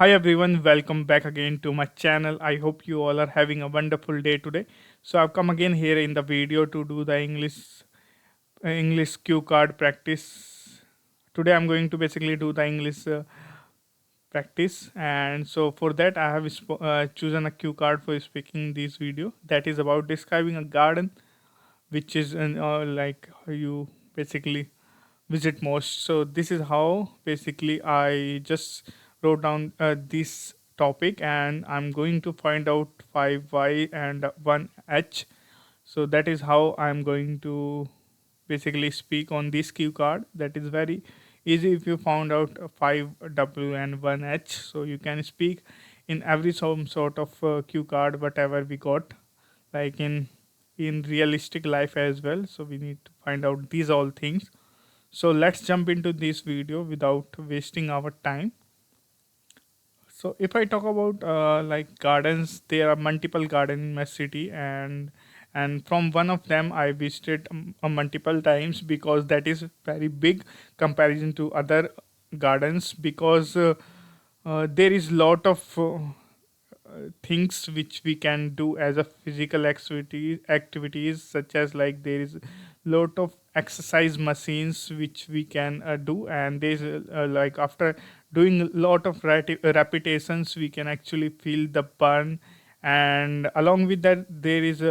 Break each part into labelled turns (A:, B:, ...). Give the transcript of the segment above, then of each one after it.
A: Hi everyone, welcome back again to my channel. I hope you all are having a wonderful day today. So I've come again here in the video to do the English cue card practice. Today I'm going to basically do the English practice, and so for that I have chosen a cue card for speaking this video that is about describing a garden, which is like you basically visit most. So this is how basically I just wrote down this topic, and I'm going to find out 5 y and 1 h. So that is how I'm going to basically speak on this cue card. That is very easy. If you found out 5w and 1h, so you can speak in every some sort of cue card whatever we got, like in realistic life as well. So we need to find out these all things. So let's jump into this video without wasting our time. So if I talk about like gardens, there are multiple gardens in my city, and from one of them I visited multiple times because that is very big comparison to other gardens, because there is lot of things which we can do as a physical activities, such as like there is lot of exercise machines which we can do, and there's like after doing a lot of repetitions we can actually feel the burn. And along with that there is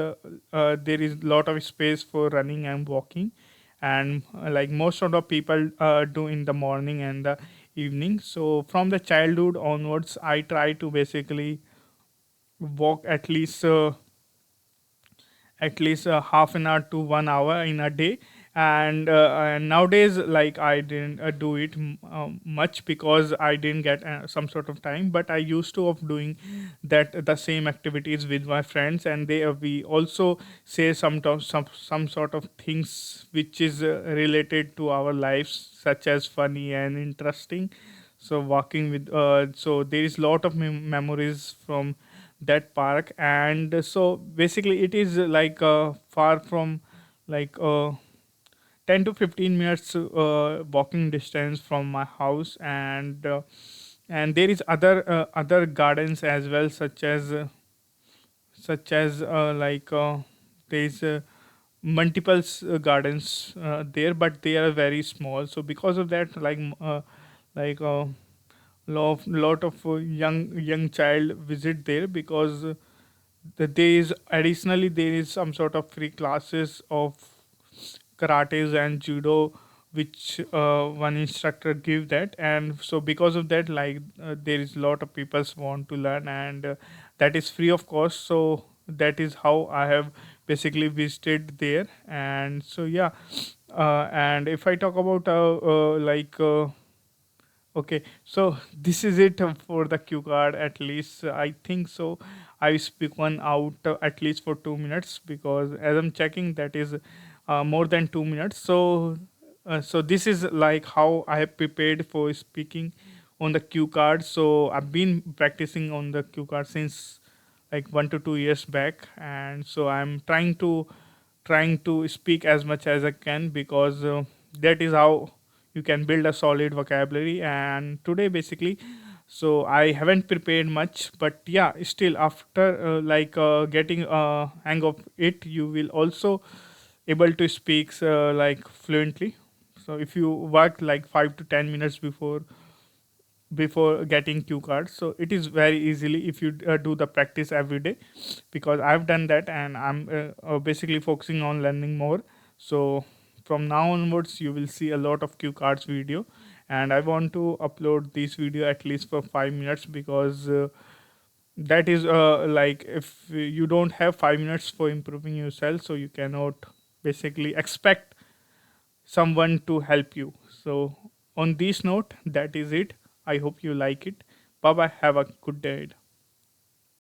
A: lot of space for running and walking, and like most of the people do in the morning and the evening. So from the childhood onwards I try to basically walk at least half an hour to 1 hour in a day. And nowadays like I didn't do it much because I didn't get some sort of time, but I used to of doing that the same activities with my friends, and they we also say some sort of things which is related to our lives, such as funny and interesting. So walking with so there is lot of memories from that park. And so basically it is like far from like 10 to 15 minutes walking distance from my house. And there is other gardens as well, such as like there is gardens there, but they are very small. So because of that, like lot of young child visit there, because there is additionally there is some sort of free classes of karates and judo, which one instructor give that. And so because of that, like there is a lot of people want to learn, and that is free of cost. So that is how I have basically visited there. And so yeah, and if I talk about okay, so this is it for the cue card. At least I think so. I speak one out at least for 2 minutes, because as I'm checking, that is more than 2 minutes. So this is like how I have prepared for speaking on the cue card. So I've been practicing on the cue card since like 1 to 2 years back, and so I'm trying to speak as much as I can, because that is how you can build a solid vocabulary. And today basically, so I haven't prepared much, but yeah, still after getting a hang of it, you will also able to speak like fluently. So if you work like 5 to 10 minutes before getting cue cards, so it is very easily if you do the practice every day, because I've done that, and I'm basically focusing on learning more. So from now onwards you will see a lot of cue cards video, and I want to upload this video at least for 5 minutes, because that is like if you don't have 5 minutes for improving yourself, so you cannot basically expect someone to help you. So, on this note, that is it. I hope you like it. Bye bye. Have a good day.